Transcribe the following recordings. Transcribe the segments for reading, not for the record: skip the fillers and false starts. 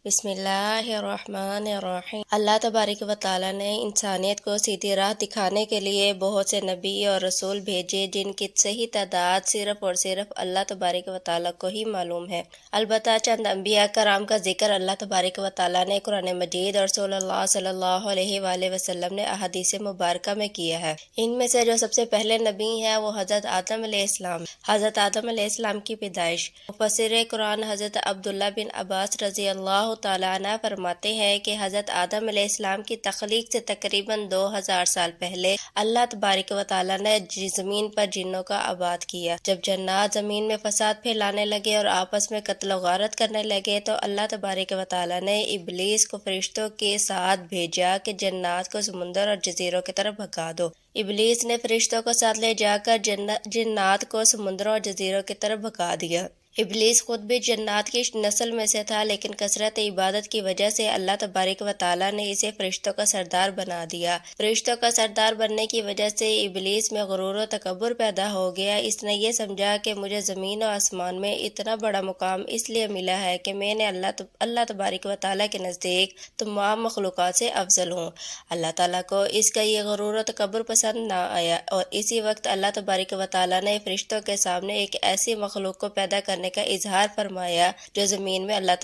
بسم اللہ الرحمن الرحیم۔ اللہ تبارک و تعالیٰ نے انسانیت کو سیدھی راہ دکھانے کے لیے بہت سے نبی اور رسول بھیجے، جن کی صحیح تعداد صرف اور صرف اللہ تبارک و تعالیٰ کو ہی معلوم ہے۔ البتہ چند انبیاء کرام کا ذکر اللہ تبارک و تعالیٰ نے قرآن مجید اور رسول اللہ صلی اللہ علیہ وآلہ وسلم نے احادیث مبارکہ میں کیا ہے۔ ان میں سے جو سب سے پہلے نبی ہیں وہ حضرت آدم علیہ السلام۔ حضرت آدم علیہ السلام کی پیدائش۔ مفسر قرآن حضرت عبداللہ بن عباس رضی اللہ تعالیٰ عنہ فرماتے ہیں کہ حضرت آدم علیہ السلام کی تخلیق سے تقریباً 2000 سال پہلے اللہ تبارک و تعالیٰ نے زمین پر جنوں کا آباد کیا۔ جب جنات زمین میں فساد پھیلانے لگے اور آپس میں قتل و غارت کرنے لگے تو اللہ تبارک و تعالیٰ نے ابلیس کو فرشتوں کے ساتھ بھیجا کہ جنات کو سمندر اور جزیروں کی طرف بھگا دو۔ ابلیس نے فرشتوں کو ساتھ لے جا کر جنات کو سمندروں اور جزیروں کی طرف بھگا دیا۔ ابلیس خود بھی جنات کی نسل میں سے تھا، لیکن کثرت عبادت کی وجہ سے اللہ تبارک و تعالیٰ نے اسے فرشتوں کا سردار بنا دیا۔ فرشتوں کا سردار بننے کی وجہ سے ابلیس میں غرور و تکبر پیدا ہو گیا۔ اس نے یہ سمجھا کہ مجھے زمین و آسمان میں اتنا بڑا مقام اس لیے ملا ہے کہ میں نے اللہ تبارک و تعالیٰ کے نزدیک تمام مخلوقات سے افضل ہوں۔ اللہ تعالیٰ کو اس کا یہ غرور و تکبر پسند نہ آیا، اور اسی وقت اللہ تبارک و تعالیٰ نے فرشتوں کے سامنے ایک ایسی مخلوق کو پیدا کرنے کا اظہار فرمایا جو زمین میں اللہ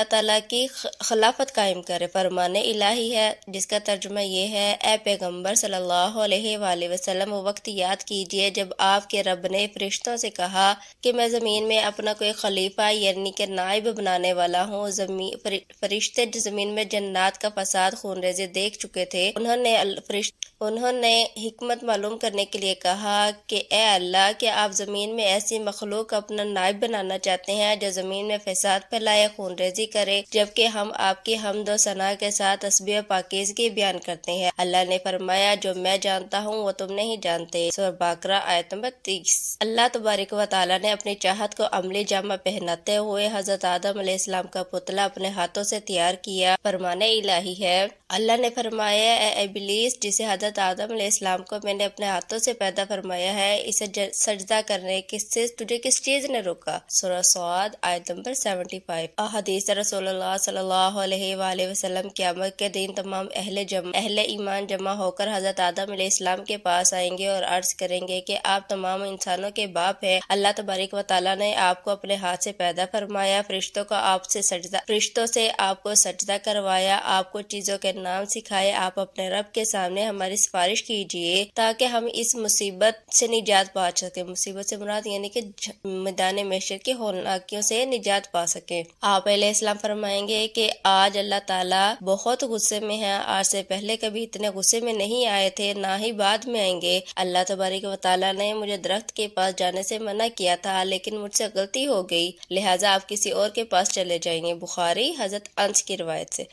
تعالیٰ کی خلافت قائم کرے۔ فرمان الہی ہے جس کا ترجمہ یہ ہے: اے پیغمبر صلی اللہ علیہ وآلہ وسلم، وہ وقت یاد کیجئے جب آپ کے رب نے فرشتوں سے کہا کہ میں زمین میں اپنا کوئی خلیفہ یعنی کہ نائب بنانے والا ہوں۔ فرشتے جو زمین میں جنات کا فساد خون ریزی دیکھ چکے تھے، انہوں نے حکمت معلوم کرنے کے لیے کہا کہ اے اللہ، کیا آپ زمین میں ایسی مخلوق اپنا نائب بنانا چاہتے ہیں جو زمین میں فساد پھیلائے، خون ریزی کرے، جبکہ ہم آپ کی حمد و ثنا کے ساتھ تسبیح و پاکیزگی بیان کرتے ہیں؟ اللہ نے فرمایا: جو میں جانتا ہوں وہ تم نہیں جانتے۔ سورہ بقرہ آیت نمبر 30۔ اللہ تبارک و تعالیٰ نے اپنی چاہت کو عملی جامہ پہناتے ہوئے حضرت آدم علیہ السلام کا پتلا اپنے ہاتھوں سے تیار کیا۔ فرمان الہی ہے، اللہ نے فرمایا: اے ابلیس، جسے حضرت آدم علیہ السلام کو میں نے اپنے ہاتھوں سے پیدا فرمایا ہے، اسے سجدہ کرنے سے تجھے کس چیز نے روکا؟ سورہ صاد آیت نمبر 75۔ احادیث رسول اللہ صلی اللہ علیہ وآلہ وسلم قیامت کے دن تمام اہل ایمان جمع ہو کر حضرت آدم علیہ السلام کے پاس آئیں گے اور عرض کریں گے کہ آپ تمام انسانوں کے باپ ہیں۔ اللہ تبارک و تعالیٰ نے آپ کو اپنے ہاتھ سے پیدا فرمایا، فرشتوں سے آپ کو سجدہ کروایا، آپ کو چیزوں کے نام سکھائے، آپ اپنے رب کے سامنے ہماری سفارش کیجیے تاکہ ہم اس مصیبت سے نجات پا سکیں۔ مصیبت سے مراد یعنی کہ میدان محشر کی ہولناکیوں سے نجات پا سکیں۔ آپ علیہ السلام فرمائیں گے کہ آج اللہ تعالیٰ بہت غصے میں ہے، آج سے پہلے کبھی اتنے غصے میں نہیں آئے تھے، نہ ہی بعد میں آئیں گے۔ اللہ تبارک و تعالیٰ نے مجھے درخت کے پاس جانے سے منع کیا تھا، لیکن مجھ سے غلطی ہو گئی، لہٰذا آپ کسی اور کے پاس چلے جائیں گے۔ بخاری حضرت انس کی روایت سے۔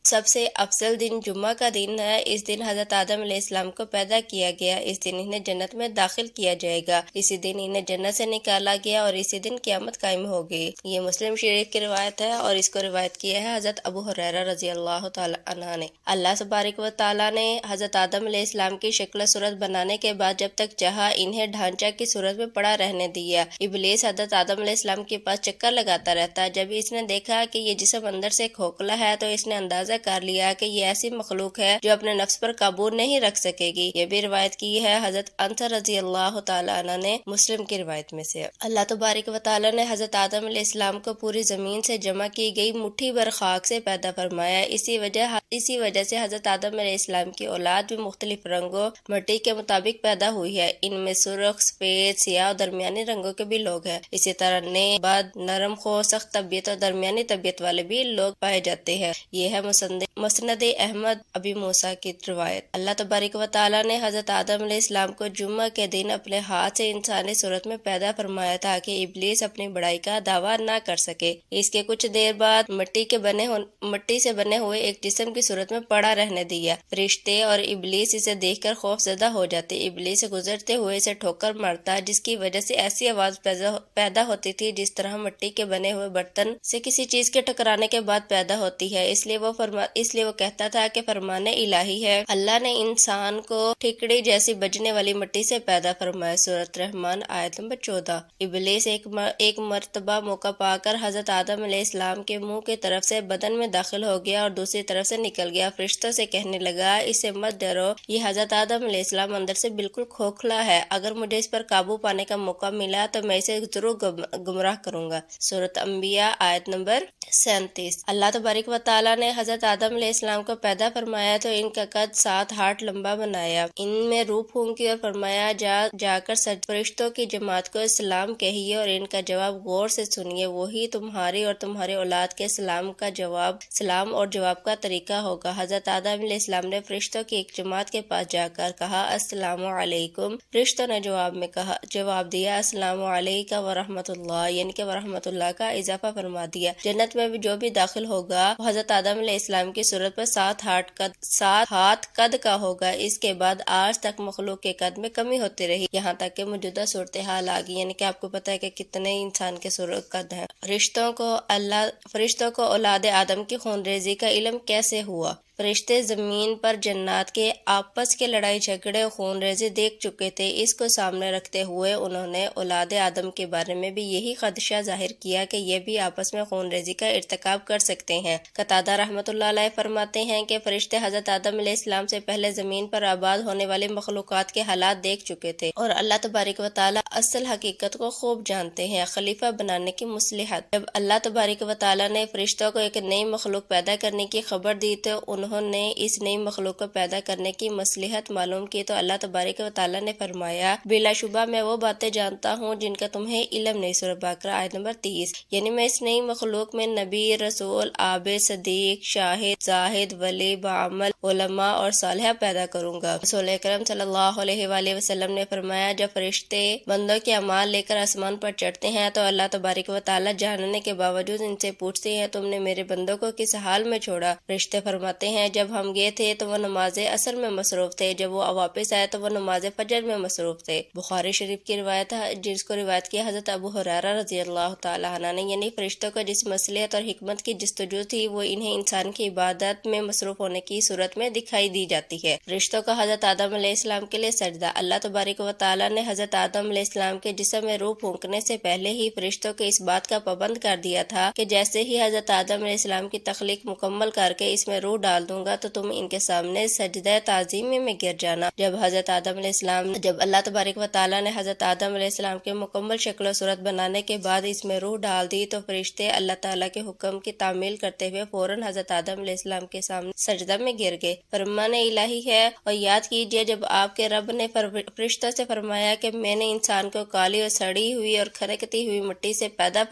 سب سے افضل دن جمعہ کا دن ہے۔ اس دن حضرت آدم علیہ السلام کو پیدا کیا گیا، اس دن انہیں جنت میں داخل کیا جائے گا، اسی دن انہیں جنت سے نکالا گیا اور اسی دن قیامت قائم ہو گئی۔ یہ مسلم شریف کی روایت ہے اور اس کو روایت کیا ہے حضرت ابو ہریرہ رضی اللہ تعالی عنہ نے۔ اللہ تبارک و تعالیٰ نے حضرت آدم علیہ السلام کی شکل و صورت بنانے کے بعد جب تک چاہا انہیں ڈھانچہ کی صورت میں پڑا رہنے دیا۔ ابلیس حضرت آدم علیہ السلام کے پاس چکر لگاتا رہتا۔ جب اس نے دیکھا کہ یہ جسم اندر سے کھوکھلا ہے تو اس نے اندازہ کر لیا کہ یہ ایسی مخلوق ہے جو اپنے نفس پر قابو نہیں رکھ سکے گی۔ یہ بھی روایت کی ہے حضرت انس رضی اللہ تعالی عنہ نے، مسلم کی روایت میں سے۔ اللہ تبارک و تعالیٰ نے حضرت آدم علیہ السلام کو پوری زمین سے جمع کی گئی مٹھی بھر خاک سے پیدا فرمایا۔ اسی وجہ سے حضرت آدم علیہ السلام کی اولاد بھی مختلف رنگوں مٹی کے مطابق پیدا ہوئی ہے۔ ان میں سرخ، سفید، سیاہ اور درمیانی رنگوں کے بھی لوگ ہیں۔ اسی طرح نیک، بد، نرم خو، سخت طبیعت اور درمیانی طبیعت والے بھی لوگ پائے جاتے ہیں۔ یہ ہے مسند احمد ابی موسیٰ کی روایت۔ اللہ تبارک و تعالیٰ نے حضرت آدم علیہ السلام کو جمعہ کے دن اپنے ہاتھ سے انسانی صورت میں پیدا فرمایا تھا کہ ابلیس اپنی بڑائی کا دعویٰ نہ کر سکے۔ اس کے کچھ دیر بعد مٹی سے بنے ہوئے ایک جسم کی صورت میں پڑا رہنے دیا۔ فرشتے اور ابلیس اسے دیکھ کر خوف زدہ ہو جاتے۔ ابلیس سے گزرتے ہوئے اسے ٹھوکر مارتا، جس کی وجہ سے ایسی آواز پیدا ہوتی تھی جس طرح مٹی کے بنے ہوئے برتن سے کسی چیز کے ٹکرانے کے بعد پیدا ہوتی ہے۔ اس لیے وہ کہتا تھا کہ فرمان الہی ہے، اللہ نے انسان کو ٹھیکڑی جیسی بجنے والی مٹی سے پیدا فرمایا۔ سورۃ رحمان آیت نمبر 14۔ ابلیس ایک مرتبہ موقع پا کر حضرت آدم علیہ السلام کے منہ کی طرف سے بدن میں داخل ہو گیا اور دوسری طرف سے نکل گیا۔ فرشتوں سے کہنے لگا اس سے مت ڈرو، یہ حضرت آدم علیہ السلام اندر سے بالکل کھوکھلا ہے، اگر مجھے اس پر قابو پانے کا موقع ملا تو میں اسے ضرور گمراہ کروں گا۔ سورۃ انبیاء آیت نمبر 37۔ اللہ تبارک و تعالیٰ نے حضرت آدم علیہ السلام کو پیدا فرمایا تو ان کا قد 7 ہاتھ لمبا بنایا، ان میں روح پھونکی اور فرمایا جا کر فرشتوں کی جماعت کو سلام کہیے اور ان کا جواب غور سے سنیے، وہی تمہاری اور تمہارے اولاد کے سلام اور جواب کا طریقہ ہوگا۔ حضرت آدم علیہ السلام نے فرشتوں کی ایک جماعت کے پاس جا کر کہا السلام علیکم، فرشتوں نے جواب دیا السلام علیکم ورحمۃ اللہ، یعنی کہ ورحمۃ اللہ کا اضافہ فرما دیا۔ جنت میں جو بھی داخل ہوگا وہ حضرت آدم علیہ السلام کی صورت پر 7 ہاتھ قد کا ہوگا۔ اس کے بعد آج تک مخلوق کے قد میں کمی ہوتی رہی، یہاں تک کہ موجودہ صورتحال آ گئی، یعنی کہ آپ کو پتہ ہے کہ کتنے انسان کے قد ہیں۔ فرشتوں کو اولاد آدم کی خون ریزی کا علم کیسے ہوا؟ فرشتے زمین پر جنات کے آپس کے لڑائی جھگڑے اور خون ریزی دیکھ چکے تھے، اس کو سامنے رکھتے ہوئے انہوں نے اولاد آدم کے بارے میں بھی یہی خدشہ ظاہر کیا کہ یہ بھی آپس میں خون ریزی کا ارتکاب کر سکتے ہیں۔ قتادہ رحمۃ اللہ علیہ فرماتے ہیں کہ فرشتے حضرت آدم علیہ السلام سے پہلے زمین پر آباد ہونے والی مخلوقات کے حالات دیکھ چکے تھے اور اللہ تبارک و تعالیٰ اصل حقیقت کو خوب جانتے ہیں۔ خلیفہ بنانے کی مصلحت۔ جب اللہ تبارک و تعالیٰ نے فرشتوں کو ایک نئی مخلوق پیدا کرنے کی خبر دی تو انہوں نے اس نئی مخلوق کو پیدا کرنے کی مصلحت معلوم کی تو اللہ تبارک و تعالیٰ نے فرمایا بلا شبہ میں وہ باتیں جانتا ہوں جن کا تمہیں علم نہیں۔ سورۃ بقرہ آیت نمبر 30۔ یعنی میں اس نئی مخلوق میں نبی، رسول، عابد، صدیق، شاہد، زاہد، ولی، بعمل، علماء اور صالحہ پیدا کروں گا۔ رسول اکرم صلی اللہ علیہ وآلہ وسلم نے فرمایا جب فرشتے بندوں کے اعمال لے کر آسمان پر چڑھتے ہیں تو اللہ تبارک و تعالیٰ جاننے کے باوجود ان سے پوچھتے ہیں تم نے میرے بندوں کو کس حال میں چھوڑا؟ فرشتے فرماتے ہیں جب ہم گئے تھے تو وہ نماز عصر میں مصروف تھے، جب وہ واپس آئے تو وہ نماز فجر میں مصروف تھے۔ بخاری شریف کی روایت ہے جس کو روایت کیا حضرت ابو ہریرہ رضی اللہ تعالیٰ عنہ نے، یعنی فرشتوں کو جس مصلحت اور حکمت کی جستجو تھی وہ انہیں انسان کی عبادت میں مصروف ہونے کی صورت میں دکھائی دی جاتی ہے۔ فرشتوں کا حضرت آدم علیہ السلام کے لیے سجدہ۔ اللہ تبارک و تعالیٰ نے حضرت آدم علیہ السلام کے جسم میں روح پھونکنے سے پہلے ہی فرشتوں کو اس بات کا پابند کر دیا تھا کہ جیسے ہی حضرت آدم علیہ السلام کی تخلیق مکمل کر کے اس میں روح ڈال دوں گا تو تم ان کے سامنے سجدہ تعظیمی میں گر جانا۔ جب اللہ تبارک و تعالیٰ نے حضرت آدم علیہ السلام کے مکمل شکل و صورت بنانے کے بعد اس میں روح ڈال دی تو فرشتے اللہ تعالیٰ کے حکم کی تعمیل کرتے ہوئے فوراً حضرت آدم علیہ السلام کے سامنے سجدہ میں گر گئے۔ فرمان الہی ہے اور یاد کیجئے جب آپ کے رب نے فرشتوں سے فرمایا کہ میں نے انسان کو کالی اور سڑی ہوئی اور کھرکتی ہوئی مٹی سے پیدا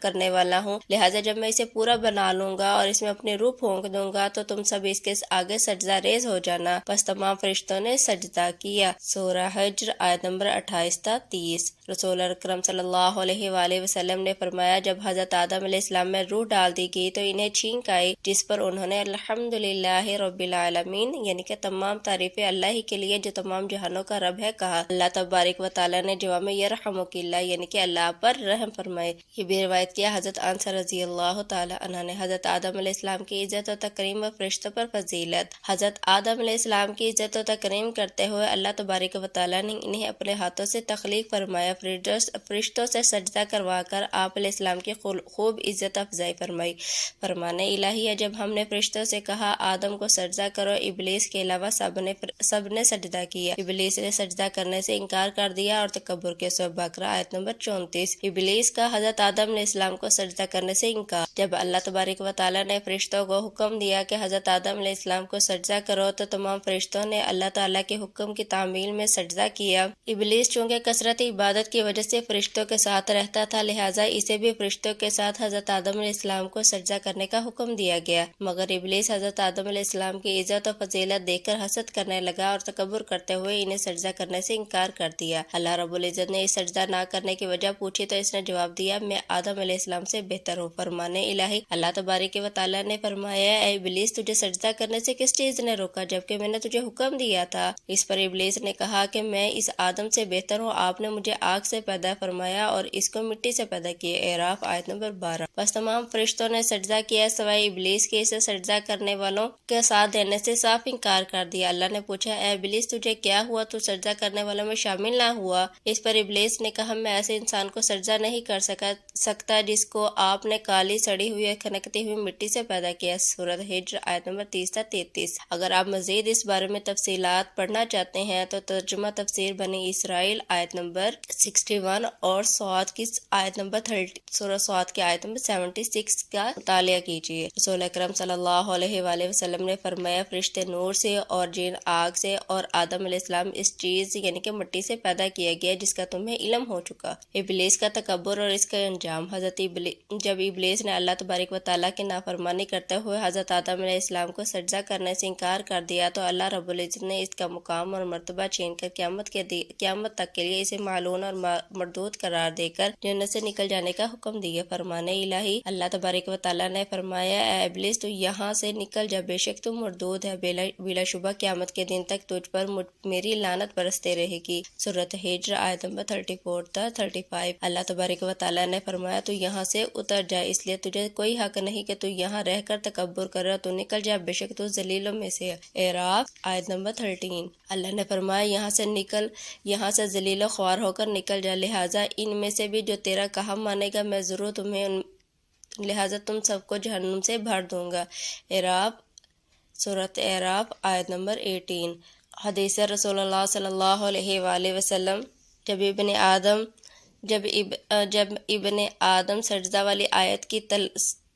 کرنے والا ہوں، لہٰذا جب میں اسے پورا بنا لوں گا اور اس میں اپنی روح پھونک دوں گا تو تم سب اس کے آگے سجدہ ریز ہو جانا۔ بس تمام فرشتوں نے سجدہ کیا۔ سورہ حجر آیت نمبر 28 تا 30۔ رسول اکرم صلی اللہ علیہ وآلہ وسلم نے فرمایا جب حضرت آدم علیہ السلام میں روح ڈال دی گئی تو انہیں چھینک آئی، جس پر انہوں نے الحمدللہ رب العالمین، یعنی کہ تمام تعریفیں اللہ ہی کے لیے جو تمام جہانوں کا رب ہے، کہا۔ اللہ تبارک و تعالیٰ نے جواب میں یرحمک اللہ، یعنی کہ اللہ پر رحم فرمائے۔ یہ بھی روایت کیا حضرت انس رضی اللہ تعالیٰ عنہ نے۔ حضرت آدم علیہ السلام کی عزت و تکریم و فرشتوں پر فضیلت۔ حضرت آدم علیہ السلام کی عزت و تکریم کرتے ہوئے اللہ تبارک و تعالیٰ نے انہیں اپنے ہاتھوں سے تخلیق فرمایا، فرشتوں سے سجدہ کروا کر آپ علیہ السلام کی خوب عزت افزائی فرمائی۔ فرمان الہی ہے جب ہم نے فرشتوں سے کہا آدم کو سجدہ کرو، ابلیس کے علاوہ سب نے سجدہ کیا۔ ابلیس نے سجدہ کرنے سے انکار کر دیا اور تکبر کے سورۃ بقرہ آیت نمبر 34۔ ابلیس کا حضرت آدم علیہ السلام کو سجدہ کرنے سے انکار۔ جب اللہ تبارک و تعالیٰ نے فرشتوں کو حکم دیا کہ حضرت آدم علیہ السلام کو سجدہ کرو تو تمام فرشتوں نے اللہ تعالیٰ کے حکم کی تعمیل میں سجدہ کیا۔ ابلیس چونکہ کثرت عبادت کی وجہ سے فرشتوں کے ساتھ رہتا تھا، لہٰذا اسے بھی فرشتوں کے ساتھ حضرت آدم علیہ السلام کو سجدہ کرنے کا حکم دیا گیا، مگر ابلیس حضرت آدم علیہ السلام کی عزت و فضیلت دیکھ کر حسد کرنے لگا اور تکبر کرتے ہوئے انہیں سجدہ کرنے سے انکار کر دیا۔ اللہ رب العزت نے اس سجدہ نہ کرنے کی وجہ پوچھی تو اس نے جواب دیا میں آدم علیہ السلام سے بہتر ہوں۔ فرمان الہی اللہ تبارک و تعالیٰ نے فرمایا اے ابلیس تجھے سجدہ کرنے سے کس چیز نے روکا جبکہ میں نے تجھے حکم دیا تھا؟ اس پر ابلیس نے کہا کہ میں اس آدم سے بہتر ہوں، آپ نے مجھے آگ سے پیدا فرمایا اور اس کو مٹی سے پیدا کیا۔ اعراف آیت نمبر 12۔ بس تمام فرشتوں نے سجدہ کیا سوائے ابلیس کے، اسے سجدہ کرنے والوں کے ساتھ دینے سے صاف انکار کر دیا۔ اللہ نے پوچھا، اے ابلیس تجھے کیا ہوا، تو سجدہ کرنے والوں میں شامل نہ ہوا؟ اس پر ابلیس نے کہا، میں ایسے انسان کو سجدہ نہیں کر سکتا جس کو آپ نے کالی سڑی ہوئی اور کھنکتی ہوئی مٹی سے پیدا کیا۔ سورۃ ہجر آیت نمبر 30 تا 33۔ اگر آپ مزید اس بارے میں تفصیلات پڑھنا چاہتے ہیں تو ترجمہ تفسیر بنی اسرائیل آیت نمبر 61 اور سعد کی آیت نمبر 30، سورہ سعد کی آیت نمبر 76 کا مطالعہ کیجیے۔ رسول اکرم صلی اللہ علیہ وآلہ وسلم نے فرمایا، فرشتے نور سے اور جن آگ سے اور آدم علیہ السلام اس چیز یعنی کہ مٹی سے پیدا کیا گیا جس کا تمہیں علم ہو چکا۔ ابلیس کا تکبر اور اس کا انجام۔ جب ابلیس نے اللہ تبارک و تعالیٰ کی نافرمانی کرتے ہوئے حضرت آدم علیہ السلام کو سجدہ کرنے سے انکار کر دیا تو اللہ رب العزت نے اس کا مقام اور مرتبہ چھین کر قیامت تک کے لیے اسے معلون اور مردود قرار دے کر جنت سے نکل جانے کا حکم دیا۔ فرمان الہی، اللہ تبارک و تعالیٰ نے فرمایا، اے ابلیس تو یہاں سے نکل جا، بے شک تم مردود ہے، بلا شبہ قیامت کے دن تک تجھ پر میری لعنت برستے رہے گی۔ سورۃ ہجر آیت نمبر 34 تا 35۔ اللہ تبارک و تعالیٰ نے فرمایا، تو یہاں سے اتر جا، اس لیے تجھے کوئی حق نہیں کہ تو یہاں رہ کر تکبر کر رہا، تو نکل جا، بے شک تو ذلیلوں میں سے ہے۔ اعراف آیت نمبر 13۔ اللہ نے فرمایا، یہاں سے ذلیل و خوار ہو کر نکل جا، لہٰذا ان میں سے بھی جو تیرا کہا مانے گا میں ضرور لہٰذا تم سب کو جہنم سے بھر دوں گا۔ سورۃ اعراف آیت نمبر 18۔ حدیث رسول اللہ صلی اللہ علیہ وآلہ وسلم، جب ابن آدم سجدہ والی آیت کی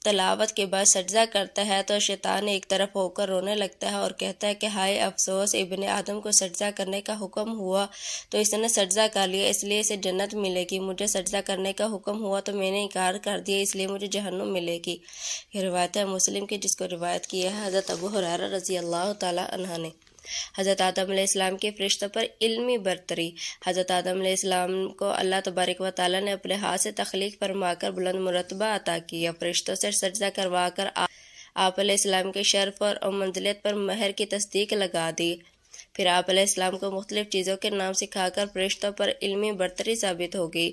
تلاوت کے بعد سجدہ کرتا ہے تو شیطان ایک طرف ہو کر رونے لگتا ہے اور کہتا ہے کہ ہائے افسوس، ابن آدم کو سجدہ کرنے کا حکم ہوا تو اس نے سجدہ کر لیا، اس لیے اسے جنت ملے گی، مجھے سجدہ کرنے کا حکم ہوا تو میں نے انکار کر دیا، اس لیے مجھے جہنم ملے گی۔ یہ روایت ہے مسلم کی، جس کو روایت کی ہے حضرت ابو ہریرہ رضی اللہ تعالی عنہ نے۔ حضرت آدم علیہ السلام کے فرشتوں پر علمی برتری۔ حضرت آدم علیہ السلام کو اللہ تبارک و تعالیٰ نے اپنے ہاتھ سے تخلیق فرما کر بلند مرتبہ عطا کیا، فرشتوں سے سجدہ کروا کر آپ علیہ السلام کے شرف اور منزلت پر مہر کی تصدیق لگا دی، پھر آپ علیہ السلام کو مختلف چیزوں کے نام سکھا کر فرشتوں پر علمی برتری ثابت ہو گئی۔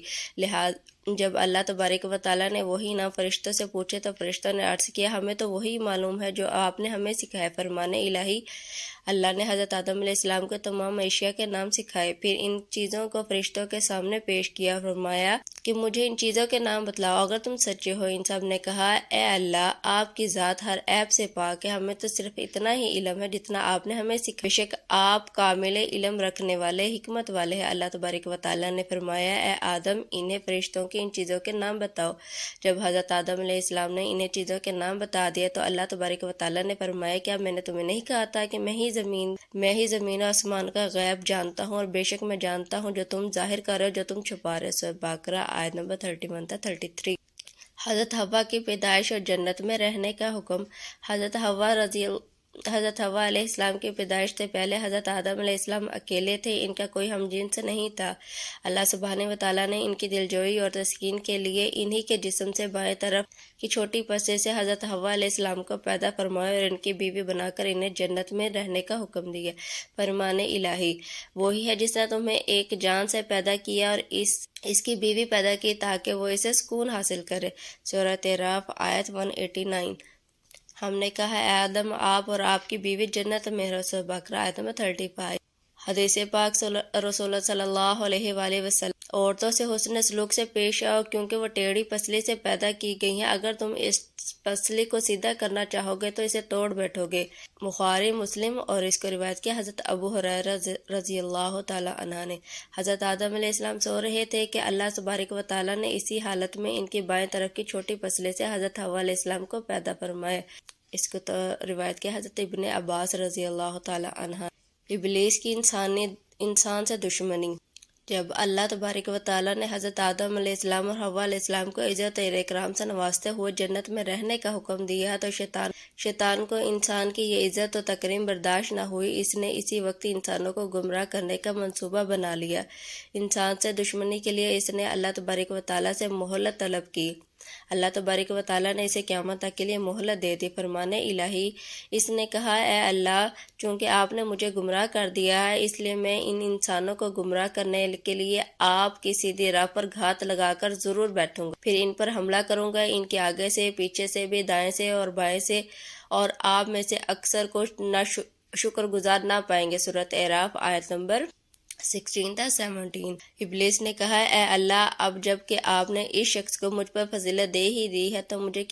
جب اللہ تبارک و تعالیٰ نے وہی نام فرشتوں سے پوچھے تو فرشتوں نے عرض کیا، ہمیں تو وہی معلوم ہے جو آپ نے ہمیں سکھایا۔ فرمان الہی، اللہ نے حضرت آدم علیہ السلام کو تمام اشیاء کے نام سکھائے، پھر ان چیزوں کو فرشتوں کے سامنے پیش کیا، فرمایا کہ مجھے ان چیزوں کے نام بتلاؤ اگر تم سچے ہو۔ ان سب نے کہا، اے اللہ، آپ کی ذات ہر عیب سے پاک ہے، ہمیں تو صرف اتنا ہی علم ہے جتنا آپ نے ہمیں سکھایا، بے شک آپ کامل علم رکھنے والے، حکمت والے ہیں۔ اللہ تبارک و تعالیٰ نے فرمایا، اے آدم، انہیں فرشتوں کی ان چیزوں کے نام بتاؤ۔ جب حضرت آدم علیہ السلام نے انہیں چیزوں کے نام بتا دیے تو اللہ تبارک و تعالیٰ نے فرمایا، کیا میں نے تمہیں نہیں کہا تھا کہ میں ہی زمین و آسمان کا غیب جانتا ہوں، اور بے شک میں جانتا ہوں جو تم ظاہر کر رہے ہو، جو تم چھپا رہے ہو۔ سورۃ بقرہ آیت نمبر 31 تا 33۔ حضرت حوا کی پیدائش اور جنت میں رہنے کا حکم۔ حضرت حوا علیہ السلام کی پیدائش سے پہلے حضرت آدم علیہ السلام اکیلے تھے، ان کا کوئی ہم جنس نہیں تھا۔ اللہ سبحانہ و تعالیٰ نے ان کی دلجوئی اور تسکین کے لیے انہی کے جسم سے بائیں طرف کی چھوٹی پسے سے حضرت حوا علیہ السلام کو پیدا فرمایا اور ان کی بیوی بنا کر انہیں جنت میں رہنے کا حکم دیا۔ فرمان الہی، وہی ہے جس نے تمہیں ایک جان سے پیدا کیا اور اس کی بیوی پیدا کی تاکہ وہ اسے سکون حاصل کرے۔ سورۃ اعراف آیت 189۔ ہم نے کہا، اے آدم، آپ اور آپ کی بیوی جنت میں رہو۔ سورۃ بقرہ آیت نمبر 35۔ حدیث پاک رسول صلی اللہ علیہ وآلہ وسلم، عورتوں سے حسن سلوک سے پیش آؤ کیونکہ وہ ٹیڑھی پسلی سے پیدا کی گئی ہیں، اگر تم اس پسلی کو سیدھا کرنا چاہو گے تو اسے توڑ بیٹھو گے۔ بخاری، مسلم، اور اس کو روایت کیا حضرت ابو ہریرہ رضی اللہ تعالی عنہ نے۔ حضرت آدم علیہ السلام سو رہے تھے کہ اللہ تبارک و تعالیٰ نے اسی حالت میں ان کی بائیں طرف کی چھوٹی پسلی سے حضرت حوا علیہ السلام کو پیدا فرمایا۔ اس کو روایت کیا حضرت ابن عباس رضی اللہ تعالی عنہ۔ ابلیس کی انسان سے دشمنی۔ جب اللہ تبارک و تعالیٰ نے حضرت آدم علیہ السلام اور حوا علیہ السلام کو عزت اور اکرام سے نوازتے ہوئے جنت میں رہنے کا حکم دیا تو شیطان کو انسان کی یہ عزت و تکریم برداشت نہ ہوئی، اس نے اسی وقت انسانوں کو گمراہ کرنے کا منصوبہ بنا لیا۔ انسان سے دشمنی کے لیے اس نے اللہ تبارک و تعالیٰ سے مہلت طلب کی۔ اللہ تبارک و تعالیٰ نے اسے قیامت تک کے لیے مہلت دے دی۔ فرمان الہی، اس نے کہا اے اللہ، چونکہ آپ نے مجھے گمراہ کر دیا ہے اس لیے میں ان انسانوں کو گمراہ کرنے کے لیے آپ کی سیدھی راہ پر گھات لگا کر ضرور بیٹھوں گا، پھر ان پر حملہ کروں گا، ان کے آگے سے، پیچھے سے بھی، دائیں سے اور بائیں سے، اور آپ میں سے اکثر کو شکر گزار نہ پائیں گے۔ سورۃ اعراف آیت نمبر 16 تا 17۔ ابلیس نے کہا اے اللہ، اب جب کہ آپ نے اس شخص کو مجھ پر فضیلت دے ہی دی ہے تو مجھے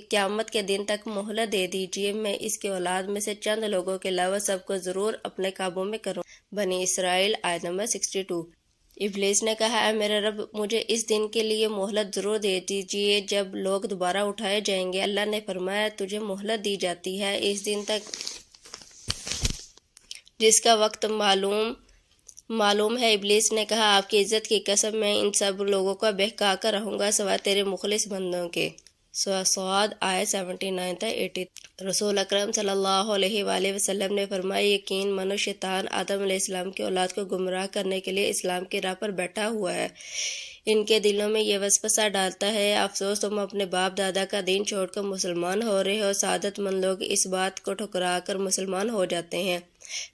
قیامت کے دن تک مہلت دے دیجیے، میں اس کے اولاد میں سے چند لوگوں کے علاوہ سب کو ضرور اپنے قابو میں کروں۔ بنی اسرائیل آیت نمبر 62۔ ابلیس نے کہا اے میرے رب، مجھے اس دن کے لیے مہلت ضرور دے دیجیے جب لوگ دوبارہ اٹھائے جائیں گے۔ اللہ نے فرمایا تجھے مہلت دی جاتی ہے اس دن تک جس کا وقت معلوم ہے۔ ابلیس نے کہا آپ کی عزت کی قسم، میں ان سب لوگوں کو بہکا کر رہوں گا سوائے تیرے مخلص بندوں کے۔ صاد آیت 79 تا 80۔ رسول اکرم صلی اللہ علیہ وآلہ وسلم نے فرمایا یقین منو شیطان آدم علیہ السلام کی اولاد کو گمراہ کرنے کے لیے اسلام کی راہ پر بیٹھا ہوا ہے، ان کے دلوں میں یہ وسوسہ ڈالتا ہے افسوس تم اپنے باپ دادا کا دین چھوڑ کر مسلمان ہو رہے ہو۔ سعادت مند لوگ اس بات کو ٹھکرا کر مسلمان ہو جاتے ہیں۔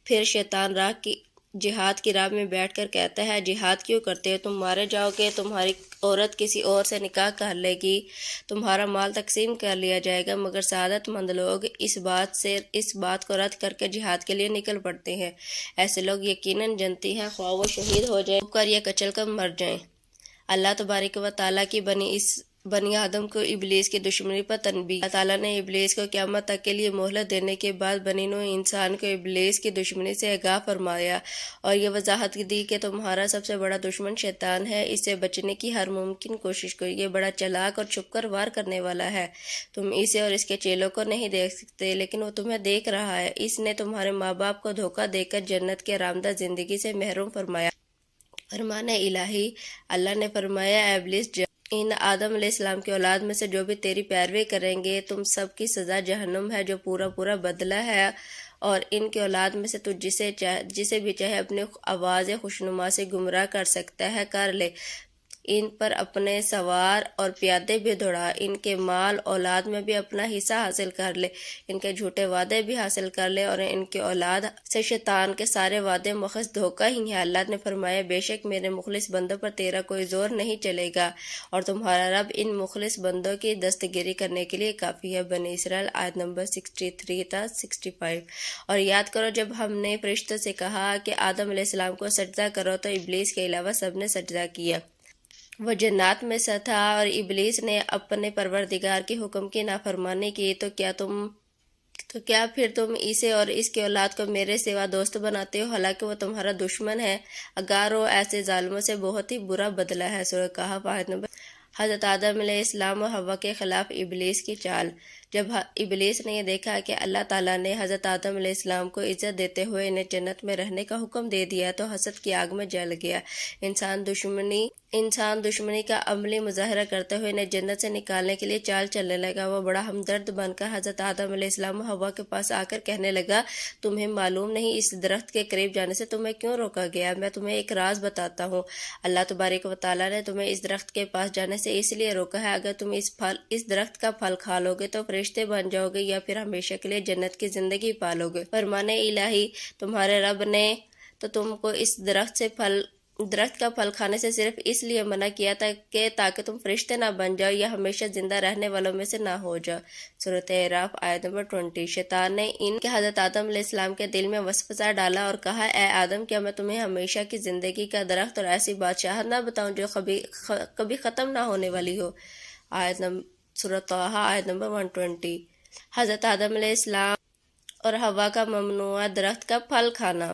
پھر شیطان جہاد کی راہ میں بیٹھ کر کہتا ہے جہاد کیوں کرتے ہو، تم مارے جاؤ گے، تمہاری عورت کسی اور سے نکاح کر لے گی، تمہارا مال تقسیم کر لیا جائے گا، مگر سعادت مند لوگ اس بات کو رد کر کے جہاد کے لیے نکل پڑتے ہیں۔ ایسے لوگ یقیناً جنتی ہیں، خواہ وہ شہید ہو جائیں کر یا کچل کر مر جائیں۔ اللہ تبارک و تعالیٰ کی بنی آدم کو ابلیس کی دشمنی پر تنبیہ۔ اللہ تعالیٰ نے ابلیس کو قیامت تک کے لیے مہلت دینے کے بعد بنی نوع انسان کو ابلیس کی دشمنی سے آگاہ فرمایا اور یہ وضاحت دی کہ تمہارا سب سے بڑا دشمن شیطان ہے، اس سے بچنے کی ہر ممکن کوشش کرو، یہ بڑا چلاک اور چھپ کر وار کرنے والا ہے، تم اسے اور اس کے چیلوں کو نہیں دیکھ سکتے لیکن وہ تمہیں دیکھ رہا ہے، اس نے تمہارے ماں باپ کو دھوکہ دے کر جنت کے آرامدہ زندگی سے محروم فرمایا۔ فرمان الہی، اللہ نے فرمایا اے ابلیس، ان آدم علیہ السلام کی اولاد میں سے جو بھی تیری پیروی کریں گے تم سب کی سزا جہنم ہے جو پورا بدلہ ہے، اور ان کی اولاد میں سے تو جسے بھی چاہے اپنی آواز خوشنما سے گمراہ کر سکتا ہے کر لے، ان پر اپنے سوار اور پیادے بھی دوڑا، ان کے مال اولاد میں بھی اپنا حصہ حاصل کر لے، ان کے جھوٹے وعدے بھی حاصل کر لے، اور ان کے اولاد سے شیطان کے سارے وعدے محض دھوکہ ہی ہیں۔ اللہ نے فرمایا بے شک میرے مخلص بندوں پر تیرا کوئی زور نہیں چلے گا اور تمہارا رب ان مخلص بندوں کی دستگیری کرنے کے لیے کافی ہے۔ بنی اسرائیل آیت نمبر 63 تا 65۔ اور یاد کرو جب ہم نے فرشتوں سے کہا کہ آدم علیہ السلام کو سجدہ کرو تو ابلیس کے علاوہ سب نے سجدہ کیا، وہ جنات میں سے تھا، اور ابلیس نے اپنے پروردگار کے حکم کی نافرمانی کی، تو کیا پھر تم اسے اور اس کی اولاد کو میرے سوا دوست بناتے ہو، حالانکہ وہ تمہارا دشمن ہے، اگر وہ ایسے ظالموں سے بہت ہی برا بدلہ ہے۔ سورہ کہف آیت نمبر۔ حضرت آدم علیہ السلام و حوا کے خلاف ابلیس کی چال۔ جب ابلیس نے یہ دیکھا کہ اللہ تعالیٰ نے حضرت آدم علیہ السلام کو عزت دیتے ہوئے انہیں جنت میں رہنے کا حکم دے دیا تو حسد کی آگ میں جل گیا۔ انسان دشمنی کا عملی مظاہرہ کرتے ہوئے انہیں جنت سے نکالنے کے لیے چال چلنے لگا۔ وہ بڑا ہمدرد بن کر حضرت آدم علیہ السلام و حوا کے پاس آ کر کہنے لگا تمہیں معلوم نہیں اس درخت کے قریب جانے سے تمہیں کیوں روکا گیا؟ میں تمہیں ایک راز بتاتا ہوں، اللہ تبارک و تعالیٰ نے تمہیں اس درخت کے پاس جانے سے اس لیے روکا ہے اگر تم اس درخت کا پھل کھا لو گے تو فرشتے بن جاؤ گے یا پھر ہمیشہ کے لیے جنت کی زندگی پالو گے۔ فرمان الہی، تمہارے رب نے تو تم کو اس درخت کا پھل کھانے سے صرف اس لیے منع کیا تھا کہ تاکہ تم فرشتے نہ بن جاؤ یا ہمیشہ زندہ رہنے والوں میں سے نہ ہو جاؤ۔ سورۃ اعراف آیت نمبر 20۔ شیطان نے ان کے حضرت آدم علیہ السلام کے دل میں وسوسہ ڈالا اور کہا اے آدم، کیا میں تمہیں ہمیشہ کی زندگی کا درخت اور ایسی بادشاہت نہ بتاؤں جو کبھی ختم نہ ہونے والی ہو؟ سورۃ طٰہٰ آیت نمبر 120۔ حضرت آدم علیہ السلام اور حوا کا ممنوع درخت کا پھل کھانا۔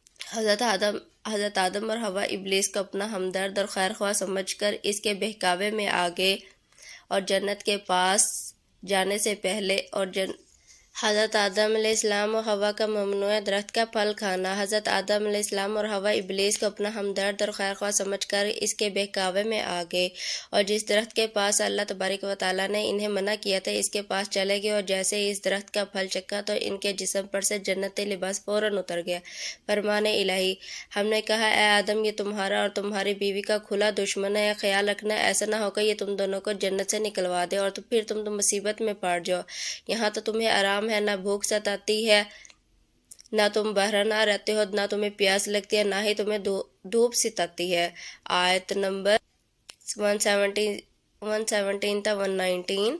حضرت آدم اور حوا ابلیس کو اپنا ہمدرد اور خیر خواہ سمجھ کر اس کے بہکاوے میں آ گئے اور جنت کے پاس جانے سے پہلے حضرت آدم علیہ السلام اور حوا کا ممنوع درخت کا پھل کھانا۔ حضرت آدم علیہ السلام اور حوا ابلیس کو اپنا ہمدرد اور خیرخواہ سمجھ کر اس کے بہکاوے میں آ گئے، اور جس درخت کے پاس اللہ تبارک و تعالیٰ نے انہیں منع کیا تھا اس کے پاس چلے گئے، اور جیسے ہی اس درخت کا پھل چکھا تو ان کے جسم پر سے جنتی لباس فوراً اتر گیا۔ فرمان الہی: ہم نے کہا اے آدم، یہ تمہارا اور تمہاری بیوی کا کھلا دشمن ہے، خیال رکھنا ایسا نہ ہو کہ یہ تم دونوں کو جنت سے نکلوا دے اور پھر تم مصیبت میں پڑ جاؤ۔ یہاں تو تمہیں آرام ہے، نہ بھوک ستاتی ہے، نہ تم بہرنا رہتے ہو، نہ تمہیں پیاس لگتی ہے، نہ ہی تمہیں دھوپ ستاتی ہے۔ آیت نمبر 117 تا 119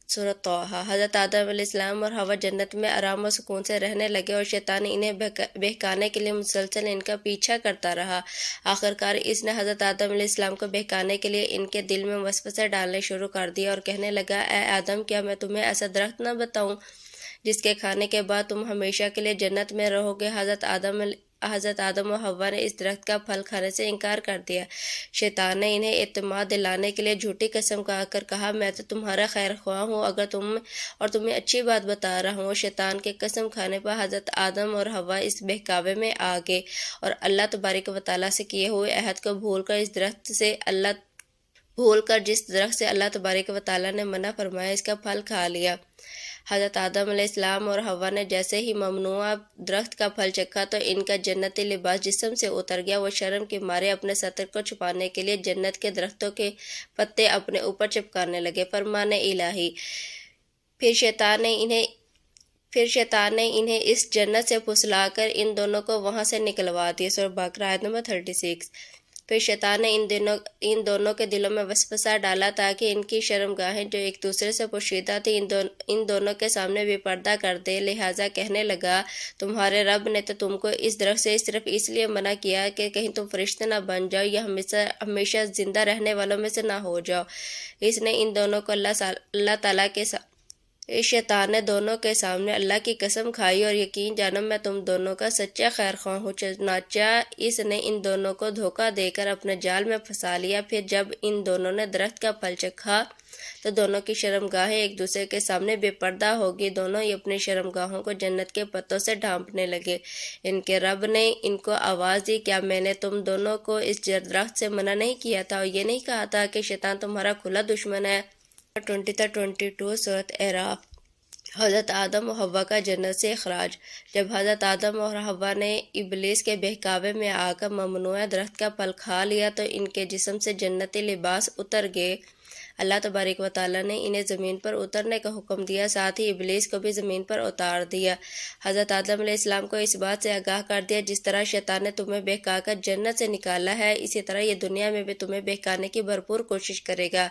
سورۃ طٰہٰ۔ حضرت آدم علیہ السلام اور حوا جنت میں آرام و سکون سے رہنے لگے، اور شیطان انہیں بہکانے کے لیے مسلسل ان کا پیچھا کرتا رہا۔ آخرکار اس نے حضرت آدم علیہ السلام کو بہکانے کے لیے ان کے دل میں وسوسے ڈالنے شروع کر دیے، اور کہنے لگا اے آدم، کیا میں تمہیں ایسا درخت نہ بتاؤں جس کے کھانے کے بعد تم ہمیشہ کے لیے جنت میں رہو گے؟ حضرت آدم و حوا نے اس درخت کا پھل کھانے سے انکار کر دیا۔ شیطان نے انہیں اعتماد دلانے کے لیے جھوٹی قسم کھا کر کہا میں تو تمہارا خیر خواہ ہوں اور تمہیں اچھی بات بتا رہا ہوں۔ شیطان کے قسم کھانے پر حضرت آدم اور حوا اس بہکاوے میں آ گئے، اور اللہ تبارک و تعالیٰ سے کیے ہوئے عہد کو بھول کر جس درخت سے اللہ تبارک و تعالیٰ نے منع فرمایا اس کا پھل کھا لیا۔ حضرت آدم علیہ السلام اور حوا نے جیسے ہی ممنوع درخت کا پھل چکھا تو ان کا جنتی لباس جسم سے اتر گیا۔ وہ شرم کے مارے اپنے ستر کو چھپانے کے لیے جنت کے درختوں کے پتے اپنے اوپر چپکانے لگے۔ فرمان الہی: پھر شیطان نے انہیں اس جنت سے پھسلا کر ان دونوں کو وہاں سے نکلوا دیا۔ سورۃ بقرہ آیت نمبر 36۔ پھر شیطان نے ان دونوں کے دلوں میں وسوسہ ڈالا تاکہ ان کی شرمگاہیں جو ایک دوسرے سے پوشیدہ تھی ان دونوں کے سامنے بے پردہ کر دے۔ لہٰذا کہنے لگا تمہارے رب نے تو تم کو اس درخت سے صرف اس لیے منع کیا کہ کہیں تم فرشتے نہ بن جاؤ یا ہمیشہ زندہ رہنے والوں میں سے نہ ہو جاؤ۔ اس نے ان دونوں کو اللہ تعالیٰ کے شیطان نے دونوں کے سامنے اللہ کی قسم کھائی، اور یقین جانو میں تم دونوں کا سچا خیر خواہ ہوں۔ چنانچہ اس نے ان دونوں کو دھوکہ دے کر اپنے جال میں پھنسا لیا۔ پھر جب ان دونوں نے درخت کا پھل چکھا تو دونوں کی شرمگاہیں ایک دوسرے کے سامنے بے پردہ ہو گئی۔ دونوں ہی اپنی شرمگاہوں کو جنت کے پتوں سے ڈھانپنے لگے۔ ان کے رب نے ان کو آواز دی کیا میں نے تم دونوں کو اس درخت سے منع نہیں کیا تھا، اور یہ نہیں کہا تھا کہ شیطان تمہارا کھلا دشمن ہے؟ 20-22 سورۃ اعراف۔ حضرت آدم و حوا کا جنت سے اخراج۔ جب حضرت آدم اور حوا نے ابلیس کے بہکاوے میں آ کر ممنوع درخت کا پھل کھا لیا تو ان کے جسم سے جنتی لباس اتر گئے۔ اللہ تبارک و تعالیٰ نے انہیں زمین پر اترنے کا حکم دیا، ساتھ ہی ابلیس کو بھی زمین پر اتار دیا۔ حضرت آدم علیہ السلام کو اس بات سے آگاہ کر دیا جس طرح شیطان نے تمہیں بہکا کر جنت سے نکالا ہے، اسی طرح یہ دنیا میں بھی تمہیں بہکانے کی بھرپور کوشش کرے گا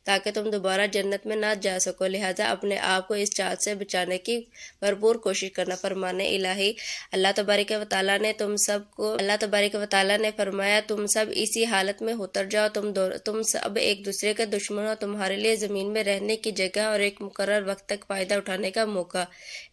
تاکہ تم دوبارہ جنت میں نہ جا سکو، لہٰذا اپنے آپ کو اس چال سے بچانے کی بھرپور کوشش کرنا۔ فرمان الہی: اللہ تبارک و تعالیٰ نے فرمایا تم سب اسی حالت میں اتر جاؤ، تم سب ایک دوسرے کے دشمن ہو، تمہارے لیے زمین میں رہنے کی جگہ اور ایک مقرر وقت تک فائدہ اٹھانے کا موقع۔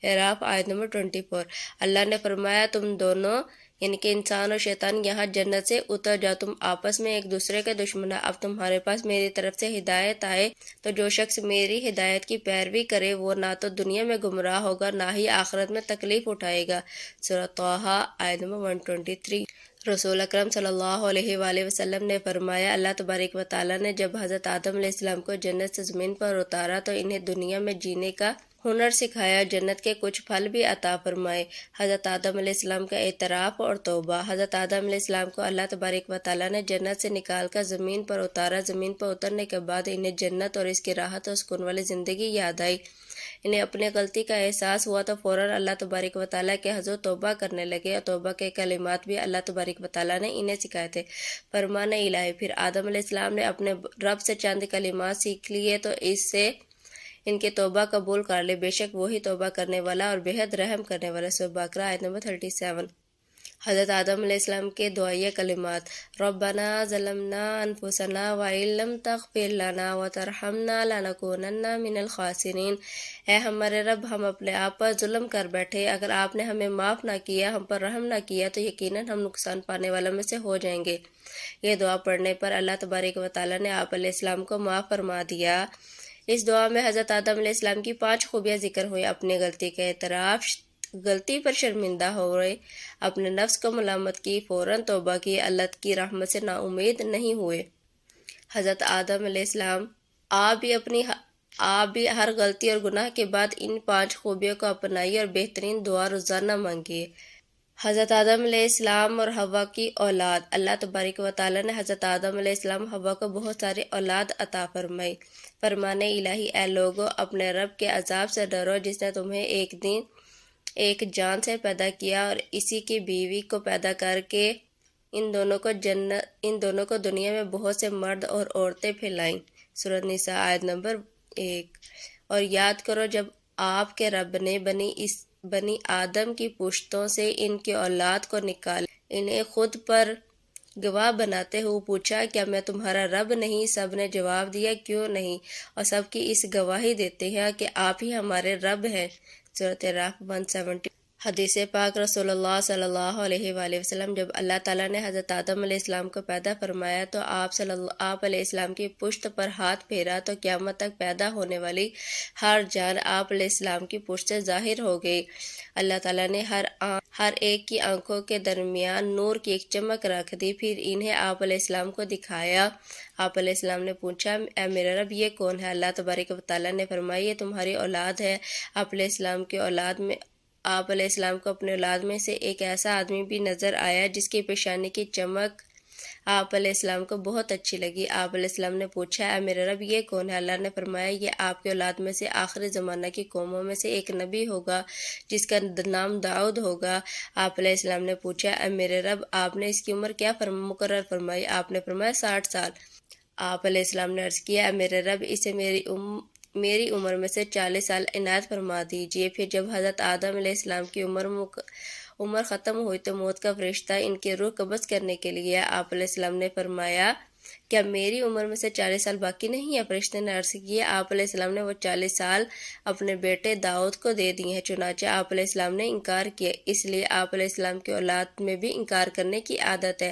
اعراف آیت نمبر 24۔ اللہ نے فرمایا تم دونوں یعنی کہ انسان اور شیطان یہاں جنت سے اتر جاؤ، تم آپس میں ایک دوسرے کے دشمن ہیں۔ اب تمہارے پاس میری طرف سے ہدایت آئے تو جو شخص میری ہدایت کی پیروی کرے وہ نہ تو دنیا میں گمراہ ہوگا نہ ہی آخرت میں تکلیف اٹھائے گا۔ سورۃ طٰہٰ آیت نمبر 123۔ رسول اکرم صلی اللہ علیہ وآلہ وسلم نے فرمایا اللہ تبارک و تعالیٰ نے جب حضرت آدم علیہ السلام کو جنت سے زمین پر اتارا تو انہیں دنیا میں جینے کا ہنر سکھایا، جنت کے کچھ پھل بھی عطا فرمائے۔ حضرت آدم علیہ السلام کا اعتراف اور توبہ۔ حضرت آدم علیہ السلام کو اللہ تبارک و تعالیٰ نے جنت سے نکال کر زمین پر اتارا۔ زمین پر اترنے کے بعد انہیں جنت اور اس کی راحت اور سکون والی زندگی یاد آئی۔ انہیں اپنی غلطی کا احساس ہوا تو فوراً اللہ تبارک و تعالیٰ کے حضور توبہ کرنے لگے، اور توبہ کے کلمات بھی اللہ تبارک و تعالیٰ نے انہیں سکھائے تھے۔ فرمان الہی: پھر آدم علیہ السلام نے اپنے رب سے چند کلمات سیکھ لیے تو اس سے ان کی توبہ قبول کر لی، بے شک وہی توبہ کرنے والا اور بےحد رحم کرنے والا۔ سورۃ بقرہ آیت نمبر 37۔ حضرت آدم علیہ السلام کے دعائیہ کلمات: ربنا ظلمنا انفسنا وان لم تغفر لنا وترحمنا لنکونن من الخاسرین۔ اے ہمارے رب، ہم اپنے آپ پر ظلم کر بیٹھے، اگر آپ نے ہمیں معاف نہ کیا، ہم پر رحم نہ کیا تو یقیناً ہم نقصان پانے والوں میں سے ہو جائیں گے۔ یہ دعا پڑھنے پر اللہ تبارک و تعالیٰ نے آپ علیہ السلام کو معاف فرما دیا۔ اس دعا میں حضرت آدم علیہ السلام کی 5 خوبیاں ذکر ہوئی: اپنی غلطی کا اعتراف، غلطی پر شرمندہ ہو رہے، اپنے نفس کو ملامت کی، فوراً توبہ کی، اللہ کی رحمت سے نا امید نہیں ہوئے۔ حضرت آدم علیہ السلام آپ بھی ہر غلطی اور گناہ کے بعد ان 5 خوبیوں کو اپنائیے اور بہترین دعا روزانہ مانگیے۔ حضرت آدم علیہ السلام اور حوا کی اولاد۔ اللہ تبارک و تعالیٰ نے حضرت آدم علیہ السلام حوا کو بہت ساری اولاد عطا فرمائی۔ فرمان الہی: اے لوگو، اپنے رب کے عذاب سے ڈرو جس نے تمہیں ایک جان سے پیدا کیا اور اسی کی بیوی کو پیدا کر کے ان دونوں کو دنیا میں بہت سے مرد اور عورتیں پھیلائیں۔ سورۃ نساء آیت نمبر 1۔ اور یاد کرو جب آپ کے رب نے بنی آدم کی پشتوں سے ان کی اولاد کو نکالا، انہیں خود پر گواہ بناتے ہوئے پوچھا، کیا میں تمہارا رب نہیں؟ سب نے جواب دیا، کیوں نہیں، اور سب کی اس گواہی دیتے ہیں کہ آپ ہی ہمارے رب ہیں۔ سورۃ اعراف 170۔ حدیث پاک: رسول اللہ صلی اللہ علیہ وآلہ وسلم جب اللہ تعالیٰ نے حضرت آدم علیہ السلام کو پیدا فرمایا تو آپ علیہ السلام کی پشت پر ہاتھ پھیرا تو قیامت تک پیدا ہونے والی ہر جان آپ علیہ السلام کی پشت سے ظاہر ہو گئی۔ اللہ تعالیٰ نے ہر ایک کی آنکھوں کے درمیان نور کی ایک چمک رکھ دی، پھر انہیں آپ علیہ السلام کو دکھایا۔ آپ علیہ السلام نے پوچھا، اے میرا رب، یہ کون ہے؟ اللہ تبارک و تعالیٰ نے فرمایا، یہ تمہاری اولاد ہے۔ آپ علیہ السلام کو اپنے اولاد میں سے ایک ایسا آدمی بھی نظر آیا جس کی پیشانی کی چمک آپ علیہ السلام کو بہت اچھی لگی۔ آپ علیہ السلام نے پوچھا، اے میرے رب، یہ کون ہے؟ اللہ نے فرمایا، یہ آپ کے اولاد میں سے آخری زمانہ کی قوموں میں سے ایک نبی ہوگا جس کا نام داؤد ہوگا۔ آپ علیہ السلام نے پوچھا، اے میرے رب، آپ نے اس کی عمر کیا مقرر فرمائی؟ آپ نے فرمایا 60 سال۔ آپ علیہ السلام نے عرض کیا، اے میرے رب، اسے میری عمر میں سے 40 سال عنایت فرما دیجیے۔ پھر جب حضرت آدم علیہ السلام کی عمر ختم ہوئی تو موت کا فرشتہ ان کی روح قبض کرنے کے لیے آپ علیہ السلام نے فرمایا، کیا میری عمر میں سے 40 سال باقی نہیں ہے؟ فرشتے نے عرض کیا، آپ علیہ السلام نے وہ 40 سال اپنے بیٹے داؤد کو دے دیے ہیں۔ چنانچہ آپ علیہ السلام نے انکار کیا، اس لیے آپ علیہ السلام کی اولاد میں بھی انکار کرنے کی عادت ہے۔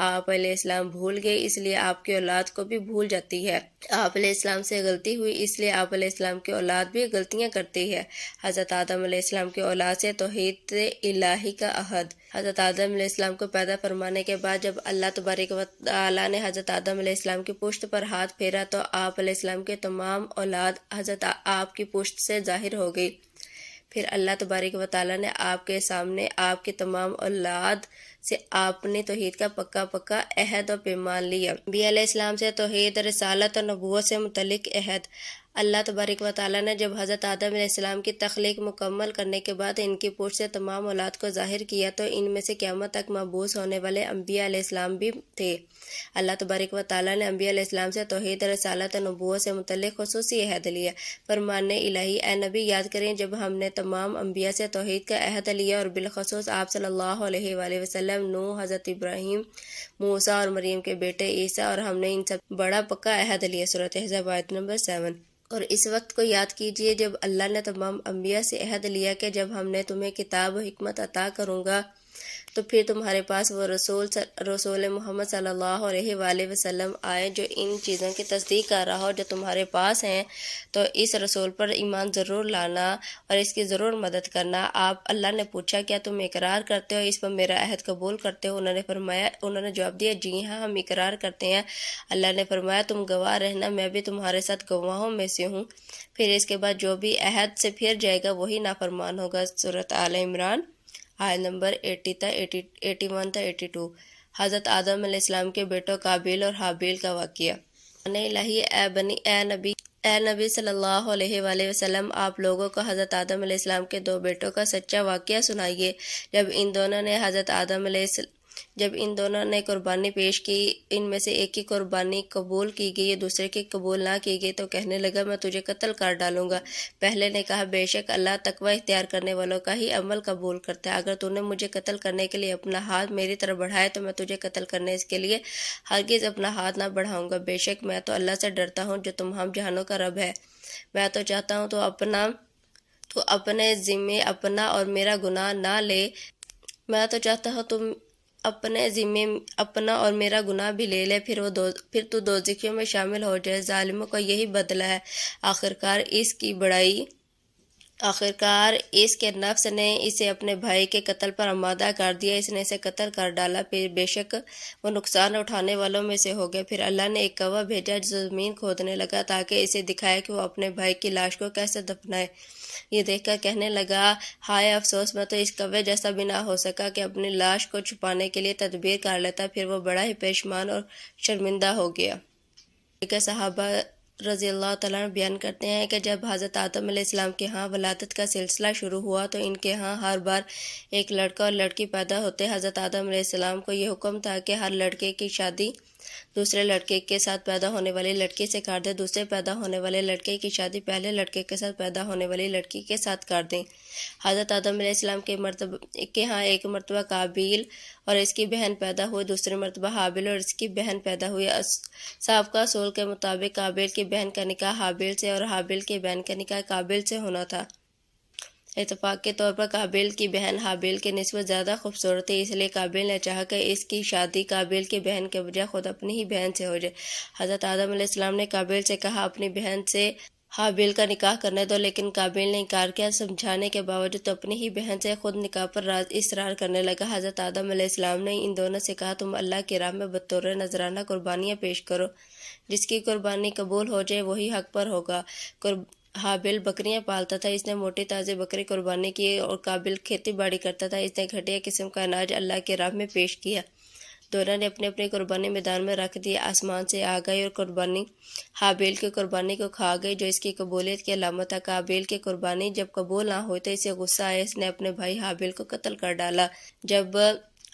آپ علیہ السلام بھول گئے، اس لیے آپ کی اولاد کو بھی بھول جاتی ہے۔ آپ علیہ السلام سے غلطی ہوئی، اس لیے آپ علیہ السلام کی اولاد بھی غلطیاں کرتی ہے۔ حضرت آدم علیہ السلام کی اولاد سے توحید الہی کا عہد۔ حضرت آدم علیہ السلام کو پیدا فرمانے کے بعد جب اللہ تبارک و تعالیٰ نے حضرت آدم علیہ السلام کی پشت پر ہاتھ پھیرا تو آپ علیہ السلام کے تمام اولاد حضرت آپ کی پشت سے ظاہر ہو گئی۔ پھر اللہ تبارک و تعالیٰ نے آپ کے سامنے آپ کی تمام اولاد سے اپنی توحید کا پکا عہد و پیمان لیا۔ نبی علیہ السلام سے توحید، رسالت اور نبوت سے متعلق عہد۔ اللہ تبارک و تعالیٰ نے جب حضرت آدم علیہ السلام کی تخلیق مکمل کرنے کے بعد ان کی پشت سے تمام اولاد کو ظاہر کیا تو ان میں سے قیامت تک مبعوث ہونے والے انبیاء علیہ السلام بھی تھے۔ اللہ تبارک و تعالیٰ نے انبیاء علیہ السلام سے توحید، رسالت اور نبوت سے متعلق خصوصی عہد لیا۔ فرمان الہی: اے نبی، یاد کریں جب ہم نے تمام انبیاء سے توحید کا عہد لیا اور بالخصوص آپ صلی اللہ علیہ وآلہ وسلم، نوح، حضرت ابراہیم، موسیٰ اور مریم کے بیٹے عیسیٰ، اور ہم نے ان سب بڑا پکا عہد لیا۔ سورۃ احزاب آیت نمبر 7۔ اور اس وقت کو یاد کیجئے جب اللہ نے تمام انبیاء سے عہد لیا کہ جب ہم نے تمہیں کتاب و حکمت عطا کروں گا تو پھر تمہارے پاس وہ رسول محمد صلی اللہ علیہ وآلہ وسلم آئے جو ان چیزوں کی تصدیق کر رہا ہو جو تمہارے پاس ہیں، تو اس رسول پر ایمان ضرور لانا اور اس کی ضرور مدد کرنا۔ اللہ نے پوچھا، کیا تم اقرار کرتے ہو، اس پر میرا عہد قبول کرتے ہو؟ انہوں نے جواب دیا، جی ہاں، ہم اقرار کرتے ہیں۔ اللہ نے فرمایا، تم گواہ رہنا، میں بھی تمہارے ساتھ گواہوں میں سے ہوں۔ پھر اس کے بعد جو بھی عہد سے پھر جائے گا وہی نافرمان ہوگا۔ سورۃ آل عمران آیت نمبر 81 تا 82۔ حضرت آدم علیہ السلام کے بیٹوں قابیل اور حابیل کا واقعہ۔ الہی: اے نبی صلی اللہ علیہ وآلہ وسلم، آپ لوگوں کو حضرت آدم علیہ السلام کے 2 بیٹوں کا سچا واقعہ سنائیے۔ جب ان دونوں نے قربانی پیش کی، ان میں سے ایک کی قربانی قبول کی گئی، دوسرے کی قبول نہ کی گئی تو کہنے لگا، میں تجھے قتل کر ڈالوں گا۔ پہلے نے کہا، بے شک اللہ تقوی اختیار کرنے والوں کا ہی عمل قبول کرتا ہے۔ اگر تو نے مجھے قتل کرنے کے لیے اپنا ہاتھ میری طرف بڑھایا تو میں تجھے قتل کرنے کے لیے ہرگز اپنا ہاتھ نہ بڑھاؤں گا۔ بے شک میں تو اللہ سے ڈرتا ہوں جو تمام جہانوں کا رب ہے۔ میں تو چاہتا ہوں تو اپنے ذمے اپنا اور میرا گناہ نہ لے۔ میں تو چاہتا ہوں تم اپنے ذمے اپنا اور میرا گناہ بھی لے لے، پھر تو دوزخیوں میں شامل ہو جائے۔ ظالموں کا یہی بدلہ ہے۔ آخرکار اس کے نفس نے اسے اپنے بھائی کے قتل پر آمادہ کر دیا، اس نے اسے قتل کر ڈالا، پھر بے شک وہ نقصان اٹھانے والوں میں سے ہو گیا۔ پھر اللہ نے ایک کوا بھیجا جو زمین کھودنے لگا تاکہ اسے دکھائے کہ وہ اپنے بھائی کی لاش کو کیسے دفنائے۔ یہ دیکھ کر کہنے لگا، ہائے افسوس، میں تو اس کوے جیسا بھی نہ ہو سکا کہ اپنی لاش کو چھپانے کے لیے تدبیر کر لیتا۔ پھر وہ بڑا ہی پریشان اور شرمندہ ہو گیا۔ صحابہ رضی اللہ تعالیٰ عنہ بیان کرتے ہیں کہ جب حضرت آدم علیہ السلام کے ہاں ولادت کا سلسلہ شروع ہوا تو ان کے ہاں ہر بار ایک لڑکا اور لڑکی پیدا ہوتے۔ حضرت آدم علیہ السلام کو یہ حکم تھا کہ ہر لڑکے کی شادی دوسرے لڑکے کے ساتھ پیدا ہونے والی لڑکی سے کر دیں، دوسرے پیدا ہونے والے لڑکے کی شادی پہلے لڑکے کے ساتھ پیدا ہونے والی لڑکی کے ساتھ کر دیں۔ حضرت آدم علیہ السلام کے ہاں ایک مرتبہ قابیل اور اس کی بہن پیدا ہوئی، دوسری مرتبہ حابیل اور اس کی بہن پیدا ہوئی۔ سابقہ اصول کے مطابق قابیل کی بہن کا نکاح حابیل سے اور حابیل کی بہن کا نکاح قابیل سے ہونا تھا۔ اتفاق کے طور پر قابیل کی بہن حابیل کی نسبت زیادہ خوبصورت تھی، اس لیے قابیل نے چاہا کہ اس کی شادی قابیل کی بہن کے بجائے خود اپنی ہی بہن سے ہو جائے۔ حضرت آدم علیہ السلام نے قابیل سے کہا اپنی بہن سے حابیل کا نکاح کرنے دو، لیکن قابیل نے انکار کیا۔ سمجھانے کے باوجود تو اپنی ہی بہن سے خود نکاح پر اصرار کرنے لگا۔ حضرت آدم علیہ السلام نے ان دونوں سے کہا تم اللہ کی راہ میں بطور نذرانہ قربانیاں پیش کرو، جس کی قربانی قبول ہو جائے وہی حق پر ہوگا۔ حابیل بکریاں پالتا تھا، اس نے موٹی تازی بکری قربانی کی، اور قابیل کھیتی باڑی کرتا تھا، اس نے گھٹیا قسم کا اناج اللہ کی راہ میں پیش کیا۔ دونوں نے اپنی اپنی قربانی میدان میں رکھ دی، آسمان سے آ گئی اور قربانی حابیل کی قربانی کو کھا گئی جو اس کی قبولیت کی علامت تھا۔ قابیل کی قربانی جب قبول نہ ہوئی تو اسے غصہ آیا، اس نے اپنے بھائی حابیل کو قتل کر ڈالا۔ جب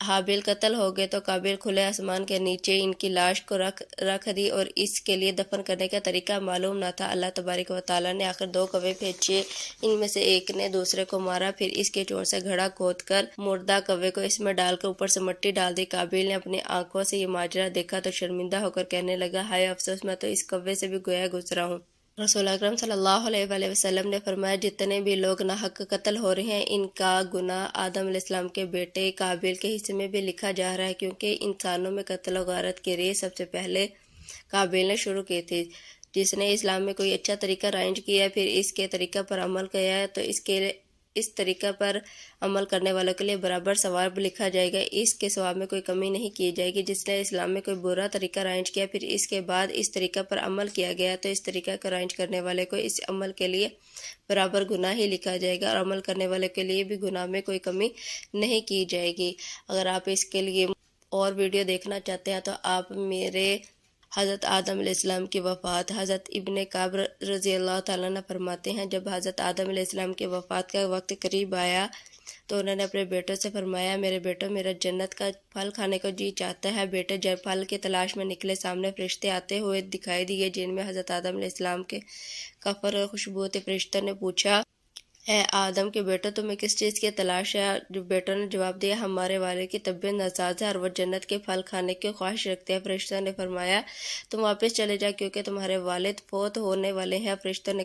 حابیل قتل ہو گئے تو قابیل کھلے آسمان کے نیچے ان کی لاش کو رکھ دی، اور اس کے لیے دفن کرنے کا طریقہ معلوم نہ تھا۔ اللہ تبارک و تعالیٰ نے آخر دو کوے بھیجے، ان میں سے ایک نے دوسرے کو مارا، پھر اس کے چونچ سے گھڑا کھود کر مردہ کوے کو اس میں ڈال کر اوپر سے مٹی ڈال دی۔ قابیل نے اپنی آنکھوں سے یہ ماجرا دیکھا تو شرمندہ ہو کر کہنے لگا، ہائے افسوس، میں تو اس کوے سے بھی گویا گزرا ہوں۔ رسول اکرم صلی اللہ علیہ وآلہ وسلم نے فرمایا، جتنے بھی لوگ ناحق قتل ہو رہے ہیں ان کا گناہ آدم علیہ السلام کے بیٹے قابیل کے حصے میں بھی لکھا جا رہا ہے، کیونکہ انسانوں میں قتل و غارت کی ریس سب سے پہلے قابیل نے شروع کی تھی۔ جس نے اسلام میں کوئی اچھا طریقہ رائج کیا پھر اس کے طریقہ پر عمل کیا ہے تو اس طریقہ پر عمل کرنے والوں کے لیے برابر ثواب لکھا جائے گا، اس کے ثواب میں کوئی کمی نہیں کی جائے گی۔ جس نے اسلام میں کوئی برا طریقہ رائج کیا پھر اس کے بعد اس طریقہ پر عمل کیا گیا تو اس طریقہ کو رائج کرنے والے کو اس عمل کے لیے برابر گناہ ہی لکھا جائے گا، اور عمل کرنے والے کے لیے بھی گناہ میں کوئی کمی نہیں کی جائے گی۔ اگر آپ اس کے لیے اور ویڈیو دیکھنا چاہتے ہیں تو آپ میرے حضرت آدم علیہ السلام کی وفات، حضرت ابن کعب رضی اللہ تعالیٰ عنہ فرماتے ہیں جب حضرت آدم علیہ السلام کی وفات کا وقت قریب آیا تو انہوں نے اپنے بیٹوں سے فرمایا، میرے بیٹوں، میرا جنت کا پھل کھانے کو جی چاہتا ہے۔ بیٹے جب پھل کی تلاش میں نکلے، سامنے فرشتے آتے ہوئے دکھائی دیے جن میں حضرت آدم علیہ السلام کے کفن اور خوشبو تھے۔ فرشتوں نے پوچھا، اے آدم کے بیٹوں، تمہیں کس چیز کی تلاش ہے؟ جو بیٹوں نے جواب دیا، ہمارے والد کی طبیعت ناساز ہے اور وہ جنت کے پھل کھانے کی خواہش رکھتے ہیں۔ فرشتوں نے فرمایا، تم واپس چلے جاؤ کیونکہ تمہارے والد فوت ہونے والے ہیں۔ فرشتوں نے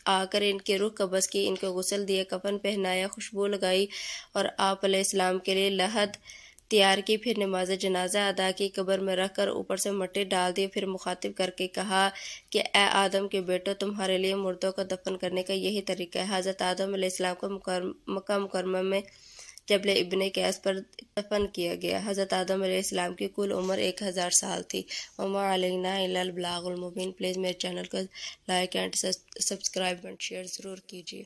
آ کر ان کی روح قبض کی، ان کو غسل دیا، کفن پہنایا، خوشبو لگائی اور آپ علیہ السلام کے لیے لحد تیار کی، پھر نماز جنازہ ادا کی، قبر میں رکھ کر اوپر سے مٹی ڈال دی، پھر مخاطب کر کے کہا کہ اے آدم کے بیٹو، تمہارے لیے مردوں کو دفن کرنے کا یہی طریقہ ہے۔ حضرت آدم علیہ السلام کو مکہ مکرمہ میں جبل ابن قیس پر دفن کیا گیا۔ حضرت آدم علیہ السلام کی کل عمر 1000 سال تھی۔ وما علینا الا البلاغ المبین۔ پلیز میرے چینل کو like and subscribe and share ضرور کیجیے۔